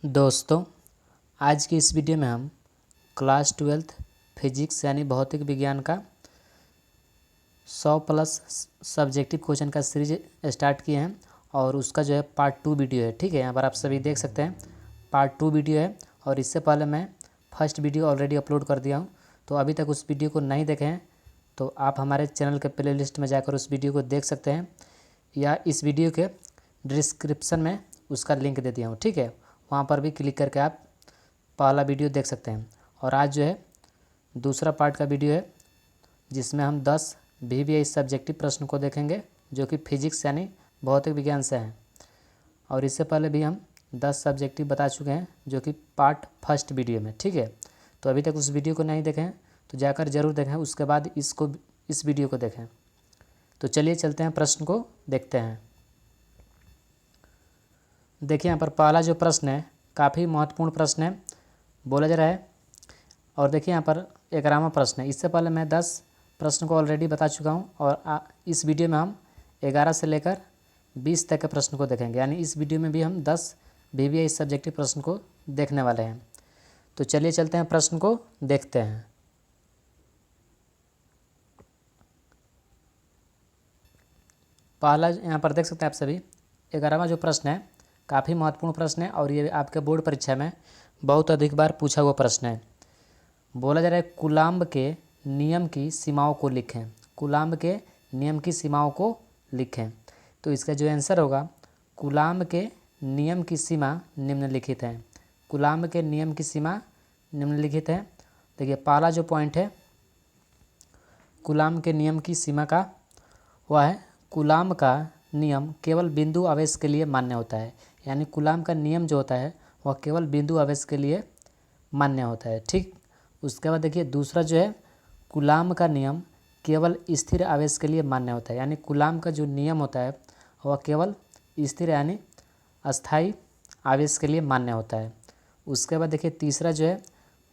दोस्तों, आज की इस वीडियो में हम क्लास 12 फिजिक्स यानी भौतिक विज्ञान का 100 प्लस सब्जेक्टिव क्वेश्चन का सीरीज स्टार्ट किए हैं और उसका जो है पार्ट 2 वीडियो है। ठीक है, यहाँ पर आप सभी देख सकते हैं पार्ट 2 वीडियो है। और इससे पहले मैं फर्स्ट वीडियो ऑलरेडी अपलोड कर दिया हूँ, तो अभी तक उस वीडियो को नहीं देखे हैं तो आप हमारे चैनल के प्ले लिस्ट में जाकर उस वीडियो को देख सकते हैं, या इस वीडियो के डिस्क्रिप्शन में उसका लिंक दे दिया हूँ। ठीक है, वहाँ पर भी क्लिक करके आप पहला वीडियो देख सकते हैं। और आज जो है दूसरा पार्ट का वीडियो है जिसमें हम 10 VVI सब्जेक्टिव प्रश्न को देखेंगे जो कि फिजिक्स यानी भौतिक विज्ञान से हैं। और इससे पहले भी हम 10 सब्जेक्टिव बता चुके हैं जो कि पार्ट फर्स्ट वीडियो में। ठीक है, तो अभी तक उस वीडियो को नहीं देखें तो जाकर ज़रूर देखें, उसके बाद इस वीडियो को देखें। तो चलिए चलते हैं, प्रश्न को देखते हैं। देखिए यहाँ पर पहला जो प्रश्न है काफ़ी महत्वपूर्ण प्रश्न है, बोला जा रहा है। और देखिए यहाँ पर 11वां प्रश्न है। इससे पहले मैं 10 प्रश्न को ऑलरेडी बता चुका हूँ और इस वीडियो में हम 11 से लेकर 20 तक के प्रश्न को देखेंगे, यानी इस वीडियो में भी हम 10 VVI सब्जेक्टिव प्रश्न को देखने वाले हैं। तो चलिए चलते हैं, प्रश्न को देखते हैं। पहला यहाँ पर देख सकते हैं आप सभी, 11वां जो प्रश्न है काफ़ी महत्वपूर्ण प्रश्न है और ये आपके बोर्ड परीक्षा में बहुत अधिक बार पूछा हुआ प्रश्न है। बोला जा रहा है कूलाम्ब के नियम की सीमाओं को लिखें। कूलाम्ब के नियम की सीमाओं को लिखें। तो इसका जो आंसर होगा, कूलाम्ब के नियम की सीमा निम्नलिखित है। कूलाम्ब के नियम की सीमा निम्नलिखित है। देखिए पहला जो पॉइंट है कूलाम्ब के नियम की सीमा का, वह है कूलाम्ब का नियम केवल बिंदु आवेश के लिए मान्य होता है। यानी कूलाम्ब का नियम जो होता है वह केवल बिंदु आवेश के लिए मान्य होता है। ठीक, उसके बाद देखिए दूसरा जो है कूलाम्ब का नियम केवल स्थिर आवेश के लिए मान्य होता है। यानी कूलाम्ब का जो नियम होता है वह केवल स्थिर यानी अस्थाई आवेश के लिए मान्य होता है। उसके बाद देखिए तीसरा जो है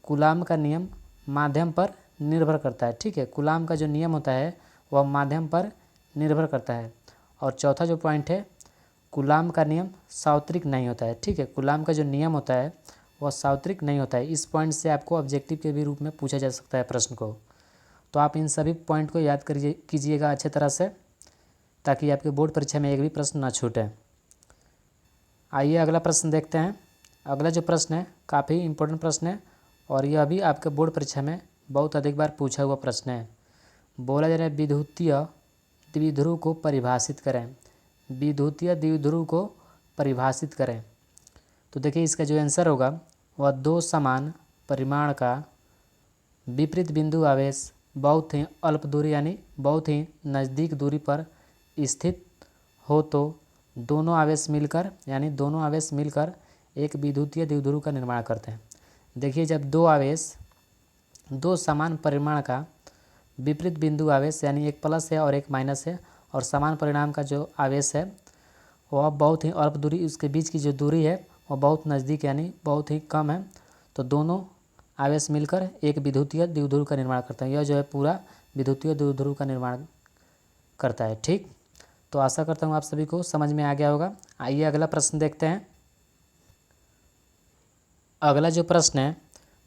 कूलाम्ब का नियम माध्यम पर निर्भर करता है। ठीक है, कूलाम्ब का जो नियम होता है वह माध्यम पर निर्भर करता है। और चौथा जो पॉइंट है कूलाम्ब का नियम सार्वत्रिक नहीं होता है। ठीक है, कूलाम्ब का जो नियम होता है वह सार्वत्रिक नहीं होता है। इस पॉइंट से आपको ऑब्जेक्टिव के भी रूप में पूछा जा सकता है प्रश्न को। तो आप इन सभी पॉइंट को याद कीजिएगा अच्छे तरह से, ताकि आपके बोर्ड परीक्षा में एक भी प्रश्न ना छूटे। आइए अगला प्रश्न देखते हैं। अगला जो प्रश्न है काफ़ी इम्पोर्टेंट प्रश्न है और यह भी आपके बोर्ड परीक्षा में बहुत अधिक बार पूछा हुआ प्रश्न है। बोला जा रहा है विद्युतीय द्विध्रुव को परिभाषित करें। विद्युतीय द्विध्रुव को परिभाषित करें। तो देखिए इसका जो आंसर होगा वह दो समान परिमाण का विपरीत बिंदु आवेश बहुत ही अल्प दूरी यानी बहुत ही नज़दीक दूरी पर स्थित हो तो दोनों आवेश मिलकर एक विद्युतीय द्विध्रुव का निर्माण करते हैं। देखिए जब दो आवेश दो समान परिमाण का विपरीत बिंदु आवेश यानी एक प्लस है और एक माइनस है और समान परिमाण का जो आवेश है वह बहुत ही अल्प दूरी, उसके बीच की जो दूरी है वह बहुत नज़दीक यानी बहुत ही कम है, तो दोनों आवेश मिलकर एक विद्युतीय द्विध्रुव का निर्माण करता है। यह जो है पूरा विद्युतीय द्विध्रुव का निर्माण करता है। ठीक, तो आशा करता हूँ आप सभी को समझ में आ गया होगा। आइए अगला प्रश्न देखते हैं। अगला जो प्रश्न है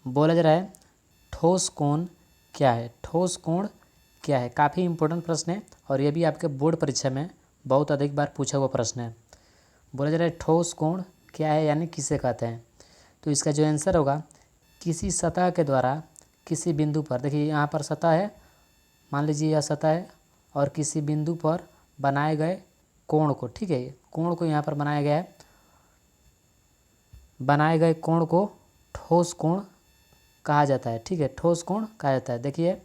बोला जा रहा है ठोस कोण क्या है। ठोस कोण क्या है, काफ़ी इम्पोर्टेंट प्रश्न है और यह भी आपके बोर्ड परीक्षा में बहुत अधिक बार पूछा हुआ प्रश्न है। बोला जा रहा है ठोस कोण क्या है यानी किसे कहते हैं। तो इसका जो आंसर होगा किसी सतह के द्वारा किसी बिंदु पर, देखिए यहाँ पर सतह है, मान लीजिए यह सतह है और किसी बिंदु पर बनाए गए कोण को, ठीक है, कोण को यहाँ पर बनाया गया है, बनाए गए कोण को ठोस कोण कहा जाता है। ठीक है, ठोस कोण कहा जाता है। देखिए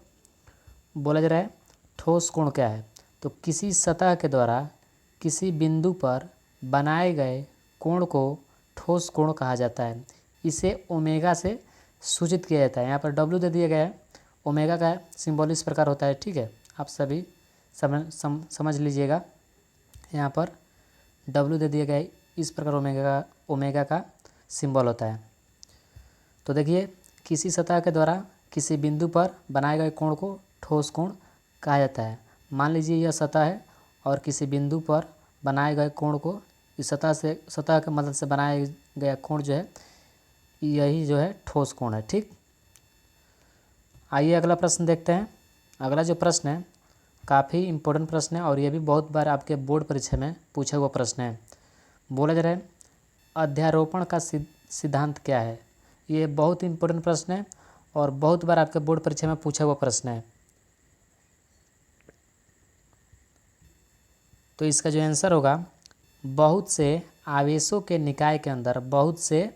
बोला जा रहा है ठोस कोण क्या है, तो किसी सतह के द्वारा किसी बिंदु पर बनाए गए कोण को ठोस कोण कहा जाता है। इसे ओमेगा से सूचित किया जाता है। यहाँ पर W दे दिया गया है, ओमेगा का सिंबल इस प्रकार होता है। ठीक है, आप सभी समझ लीजिएगा। यहाँ पर W दे दिया गया है, इस प्रकार ओमेगा का सिंबल होता है। तो देखिए किसी सतह के द्वारा किसी बिंदु पर बनाए गए कोण को ठोस कोण कहा जाता है। मान लीजिए यह सतह है और किसी बिंदु पर बनाए गए कोण को इस सतह के मदद से बनाया गया कोण जो है यही जो है ठोस कोण है। ठीक, आइए अगला प्रश्न देखते हैं। अगला जो प्रश्न है काफ़ी इम्पोर्टेंट प्रश्न है और ये भी बहुत बार आपके बोर्ड परीक्षा में पूछा हुआ प्रश्न है। बोला जा रहा है अध्यारोपण का सिद्धांत क्या है। ये बहुत इम्पोर्टेंट प्रश्न है और बहुत बार आपके बोर्ड परीक्षा में पूछा हुआ प्रश्न है। तो इसका जो आंसर होगा, बहुत से आवेशों के निकाय के अंदर, बहुत से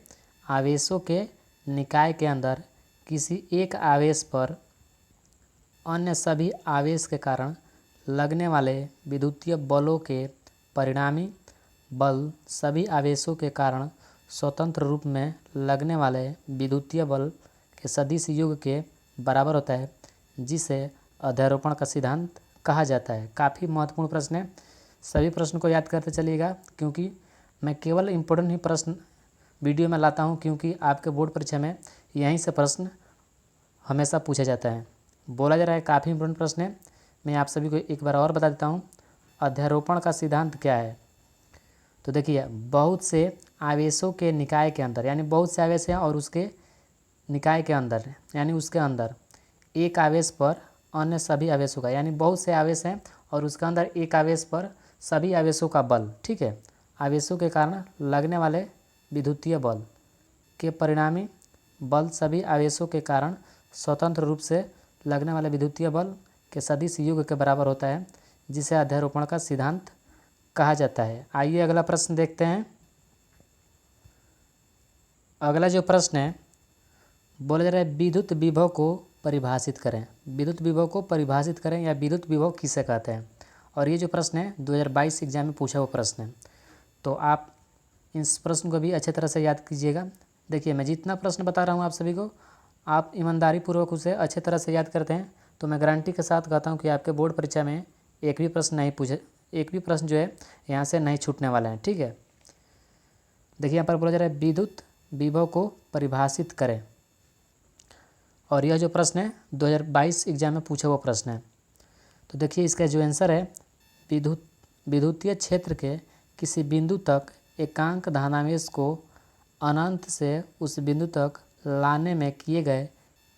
आवेशों के निकाय के अंदर किसी एक आवेश पर अन्य सभी आवेश के कारण लगने वाले विद्युतीय बलों के परिणामी बल सभी आवेशों के कारण स्वतंत्र रूप में लगने वाले विद्युतीय बल के सदिश योग के बराबर होता है, जिसे अध्यारोपण का सिद्धांत कहा जाता है। काफ़ी महत्वपूर्ण प्रश्न है, सभी प्रश्न को याद करते चलिएगा, क्योंकि मैं केवल इम्पोर्टेंट ही प्रश्न वीडियो में लाता हूं, क्योंकि आपके बोर्ड परीक्षा में यहीं से प्रश्न हमेशा पूछा जाता है। बोला जा रहा है काफ़ी इम्पोर्टेंट प्रश्न है। मैं आप सभी को एक बार और बता देता हूँ, अध्यारोपण का सिद्धांत क्या है। तो देखिए, बहुत से आवेशों के निकाय के अंदर, यानी बहुत से आवेश हैं और उसके निकाय के अंदर, यानी उसके अंदर एक आवेश पर अन्य सभी आवेशों का, यानी बहुत से आवेश हैं और उसके अंदर एक आवेश पर सभी आवेशों का बल, ठीक है, आवेशों के कारण लगने वाले विद्युतीय बल के परिणामी बल सभी आवेशों के कारण स्वतंत्र रूप से लगने वाले विद्युतीय बल के सदिश योग के बराबर होता है, जिसे अध्यारोपण का सिद्धांत कहा जाता है। आइए अगला प्रश्न देखते हैं। अगला जो प्रश्न है, बोला जा रहा है विद्युत विभव को परिभाषित करें। विद्युत विभव को परिभाषित करें या विद्युत विभव किसे कहते हैं। और ये जो प्रश्न है 2022 एग्जाम में पूछा हुआ प्रश्न है, तो आप इस प्रश्न को भी अच्छे तरह से याद कीजिएगा। देखिए, मैं जितना प्रश्न बता रहा हूँ आप सभी को, आप ईमानदारी पूर्वक उसे अच्छे तरह से याद करते हैं तो मैं गारंटी के साथ कहता हूँ कि आपके बोर्ड परीक्षा में एक भी प्रश्न जो है यहाँ से नहीं छूटने वाला है। ठीक है, देखिए यहाँ पर बोला जा रहा है विद्युत विभव को परिभाषित करें, और यह जो प्रश्न है 2022 एग्जाम में पूछा हुआ प्रश्न है। तो देखिए इसका जो आंसर है, विद्युतीय क्षेत्र के किसी बिंदु तक एकांक धनावेश को अनंत से उस बिंदु तक लाने में किए गए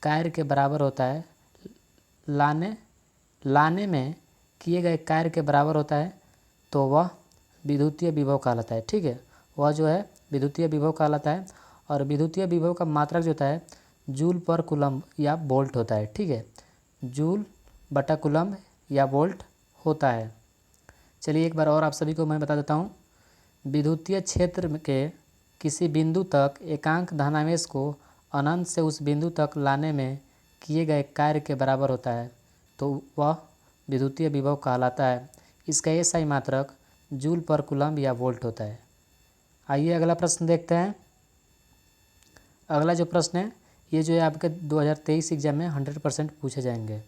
कार्य के बराबर होता है। लाने में किए गए कार्य के बराबर होता है, तो वह विद्युतीय विभव कहलाता है। ठीक है, वह जो है विद्युतीय विभव कहलाता है। और विद्युतीय विभव का मात्रक जो होता है जूल पर कूलम्ब या वोल्ट होता है। ठीक है, जूल बटा कूलम्ब या वोल्ट होता है। चलिए एक बार और आप सभी को मैं बता देता हूँ, विद्युतीय क्षेत्र के किसी बिंदु तक एकांक धनावेश को अनंत से उस बिंदु तक लाने में किए गए कार्य के बराबर होता है, तो वह विद्युतीय विभव कहलाता है। इसका एसआई मात्रक जूल पर कूलम्ब या वोल्ट होता है। आइए अगला प्रश्न देखते हैं। अगला जो प्रश्न है, ये जो है आपके 2023 एग्जाम में 100% पूछे जाएंगे,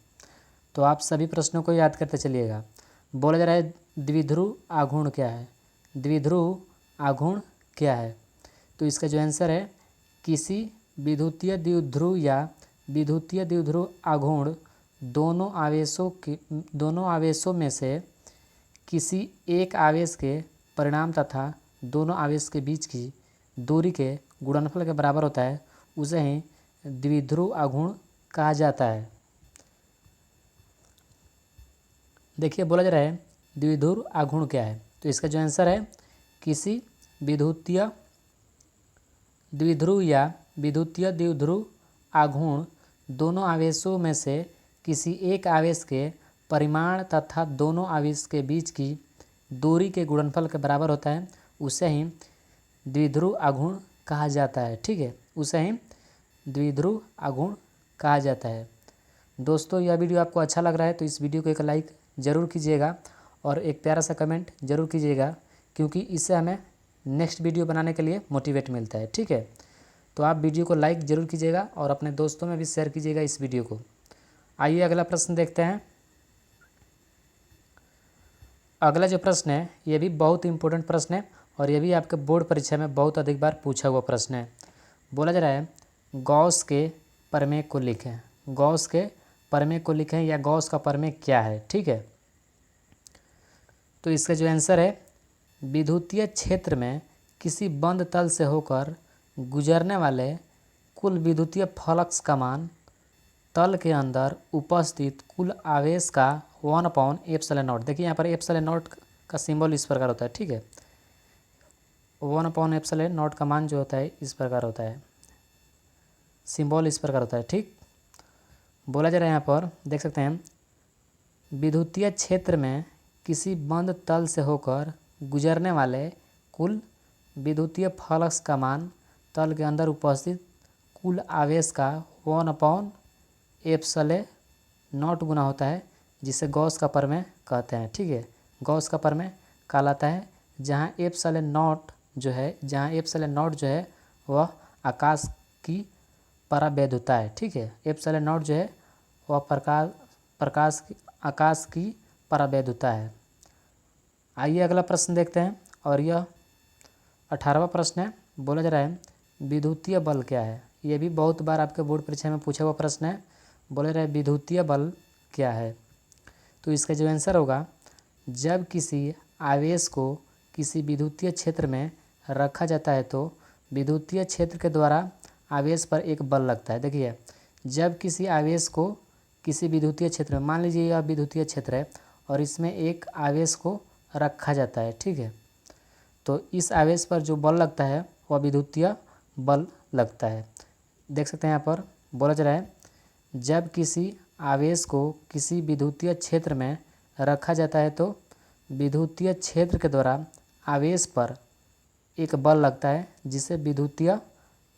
तो आप सभी प्रश्नों को याद करते चलिएगा। बोला जा रहा है द्विध्रुव आघूर्ण क्या है। द्विध्रुव आघूर्ण क्या है, तो इसका जो आंसर है, किसी विद्युतीय द्विध्रुव या विद्युतीय द्विध्रुव आघूर्ण दोनों आवेशों में से किसी एक आवेश के परिणाम तथा दोनों आवेश के बीच की दूरी के गुणनफल के बराबर होता है, उसे ही द्विध्रुव आघूर्ण कहा जाता है। देखिए बोला जा रहा है द्विध्रुव आघूर्ण क्या है, तो इसका जो आंसर है, किसी विद्युतीय द्विध्रुव या विद्युतीय द्विध्रुव आघूर्ण दोनों आवेशों में से किसी एक आवेश के परिमाण तथा दोनों आवेश के बीच की दूरी के गुणनफल के बराबर होता है, उसे ही द्विध्रुव आघूर्ण कहा जाता है। ठीक है, उसे ही द्विध्रुव आघूर्ण कहा जाता है। दोस्तों, यह वीडियो आपको अच्छा लग रहा है तो इस वीडियो को एक लाइक ज़रूर कीजिएगा और एक प्यारा सा कमेंट ज़रूर कीजिएगा, क्योंकि इससे हमें नेक्स्ट वीडियो बनाने के लिए मोटिवेट मिलता है। ठीक है, तो आप वीडियो को लाइक ज़रूर कीजिएगा और अपने दोस्तों में भी शेयर कीजिएगा इस वीडियो को। आइए अगला प्रश्न देखते हैं। अगला जो प्रश्न है, ये भी बहुत इंपॉर्टेंट प्रश्न है और ये भी आपके बोर्ड परीक्षा में बहुत अधिक बार पूछा हुआ प्रश्न है। बोला जा रहा है गॉस के प्रमेय को लिखें। गॉस के प्रमेय को लिखें या गॉस का प्रमेय क्या है। ठीक है, तो इसका जो आंसर है, विद्युतीय क्षेत्र में किसी बंद तल से होकर गुजरने वाले कुल विद्युतीय फ्लक्स का मान तल के अंदर उपस्थित कुल आवेश का 1/ε0। देखिए यहाँ पर ε0 का सिंबल इस प्रकार होता है, ठीक है। 1/ε0 का मान जो होता है इस प्रकार होता है, सिंबल इस प्रकार होता है, ठीक। बोला जा रहा है यहाँ पर, देख सकते हैं, विद्युतीय क्षेत्र में किसी बंद तल से होकर गुजरने वाले कुल विद्युतीय फ्लक्स का मान तल के अंदर उपस्थित कुल आवेश का 1/ε0 गुना होता है, जिसे गॉस का प्रमेय कहते हैं, ठीक है। गॉस का प्रमेय कहलाता है जहाँ ε0 जो है वह आकाश की परावैद्युता है, ठीक है। ε0 जो है वह आकाश की परावैद्युता है। आइए अगला प्रश्न देखते हैं, और यह 18वां प्रश्न है। बोला जा रहा है विद्युतीय बल क्या है। ये भी बहुत बार आपके बोर्ड परीक्षा में पूछा हुआ प्रश्न है। बोले रहे विद्युतीय बल क्या है, तो इसका जो आंसर होगा, जब किसी आवेश को किसी विद्युतीय क्षेत्र में रखा जाता है तो विद्युतीय क्षेत्र के द्वारा आवेश पर एक बल लगता है। देखिए, जब किसी आवेश को किसी विद्युतीय क्षेत्र में, मान लीजिए यह विद्युतीय क्षेत्र है और इसमें एक आवेश को रखा जाता है, ठीक है, तो इस आवेश पर जो बल लगता है वह विद्युतीय बल लगता है। देख सकते हैं यहाँ पर बोला जा रहा है, जब किसी आवेश को किसी विद्युतीय क्षेत्र में रखा जाता है तो विद्युतीय क्षेत्र के द्वारा आवेश पर एक बल लगता है, जिसे विद्युतीय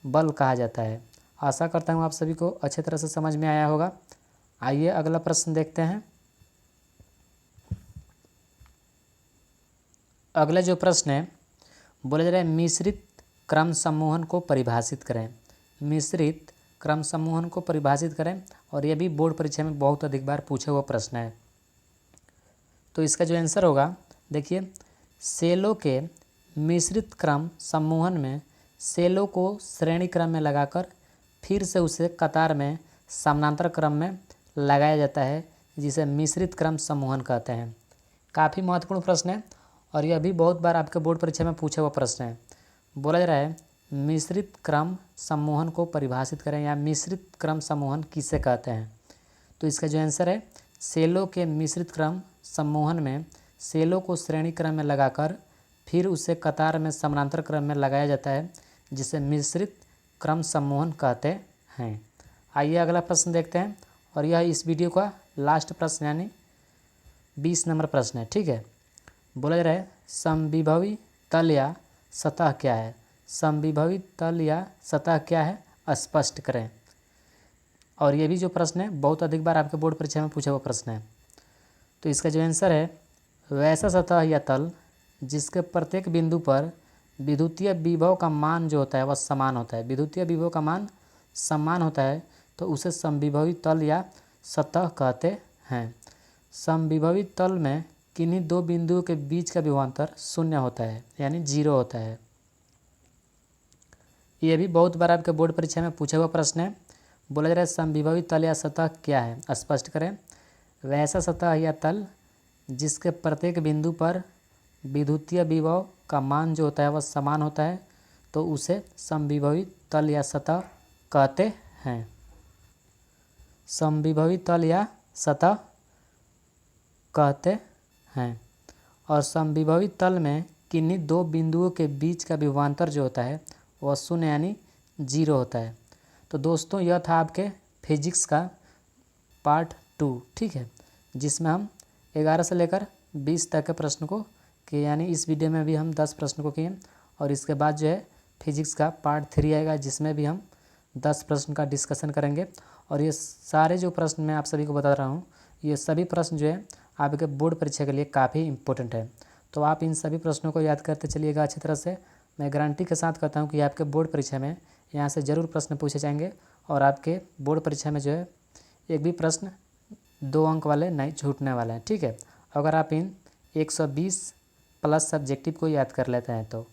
बल कहा जाता है। आशा करता हूँ आप सभी को अच्छे तरह से समझ में आया होगा। आइए अगला प्रश्न देखते हैं। अगला जो प्रश्न है, बोला जा रहा है मिश्रित क्रम समूहन को परिभाषित करें। मिश्रित क्रम समूहन को परिभाषित करें, और यह भी बोर्ड परीक्षा में बहुत अधिक बार पूछा हुआ प्रश्न है। तो इसका जो आंसर होगा, देखिए, सेलों के मिश्रित क्रम समूहन में सेलों को श्रेणी क्रम में लगाकर फिर से उसे कतार में समानांतर क्रम में लगाया जाता है, जिसे मिश्रित क्रम समूहन कहते हैं। काफ़ी महत्वपूर्ण प्रश्न है, और यह भी बहुत बार आपके बोर्ड परीक्षा में पूछा हुआ प्रश्न है। बोला जा रहा है मिश्रित क्रम समूहन को परिभाषित करें, या मिश्रित क्रम समूहन किसे कहते हैं। तो इसका जो आंसर है, सेलों के मिश्रित क्रम समूहन में सेलों को श्रेणी क्रम में लगाकर फिर उसे कतार में समानांतर क्रम में लगाया जाता है, जिसे मिश्रित क्रम समूहन कहते हैं। आइए अगला प्रश्न देखते हैं, और यह इस वीडियो का लास्ट प्रश्न यानी 20 नंबर प्रश्न है, ठीक है। बोला जा रहा है समविभवी तल या सतह क्या है। समविभवी तल या सतह क्या है, स्पष्ट करें। और ये भी जो प्रश्न है बहुत अधिक बार आपके बोर्ड परीक्षा में पूछा हुआ प्रश्न है। तो इसका जो आंसर है, वैसा सतह या तल जिसके प्रत्येक बिंदु पर विद्युतीय विभव का मान जो होता है वह समान होता है। विद्युतीय विभव का मान समान होता है तो उसे समविभवी तल या सतह कहते हैं। समविभवी तल में किन्हीं दो बिंदुओं के बीच का विभवांतर शून्य होता है, यानी 0 होता है। यह भी बहुत बार आपके बोर्ड परीक्षा में पूछा हुआ प्रश्न है। बोला जा रहा है समविभवी तल या सतह क्या है, स्पष्ट करें। वैसा सतह या तल जिसके प्रत्येक बिंदु पर विद्युतीय विभव का मान जो होता है वह समान होता है तो उसे समविभवी तल या सतह कहते हैं। समविभवी तल या सतह कहते हैं। और समविभवी तल में किन्हीं दो बिंदुओं के बीच का विभवांतर जो होता है वह शून्य यानी 0 होता है। तो दोस्तों, यह था आपके फिजिक्स का पार्ट 2, ठीक है, जिसमें हम 11 से लेकर 20 तक के प्रश्न को किए, यानी इस वीडियो में भी हम 10 प्रश्न को किए, और इसके बाद जो है फिजिक्स का पार्ट 3 आएगा, जिसमें भी हम 10 प्रश्न का डिस्कशन करेंगे। और ये सारे जो प्रश्न मैं आप सभी को बता रहा हूँ, ये सभी प्रश्न जो है आपके बोर्ड परीक्षा के लिए काफ़ी इंपॉर्टेंट है। तो आप इन सभी प्रश्नों को याद करते चलिएगा अच्छी तरह से। मैं गारंटी के साथ कहता हूँ कि आपके बोर्ड परीक्षा में यहाँ से ज़रूर प्रश्न पूछे जाएंगे, और आपके बोर्ड परीक्षा में जो है एक भी प्रश्न 2 अंक वाले नहीं छूटने वाले हैं, ठीक है, अगर आप इन 120 प्लस सब्जेक्टिव को याद कर लेते हैं तो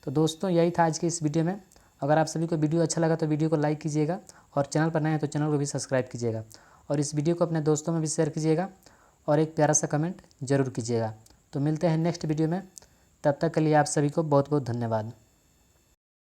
दोस्तों, यही था आज की इस वीडियो में। अगर आप सभी को वीडियो अच्छा लगा तो वीडियो को लाइक कीजिएगा, और चैनल पर नए हैं तो चैनल को भी सब्सक्राइब कीजिएगा, और इस वीडियो को अपने दोस्तों में भी शेयर कीजिएगा, और एक प्यारा सा कमेंट जरूर कीजिएगा। तो मिलते हैं नेक्स्ट वीडियो में, तब तक के लिए आप सभी को बहुत बहुत धन्यवाद।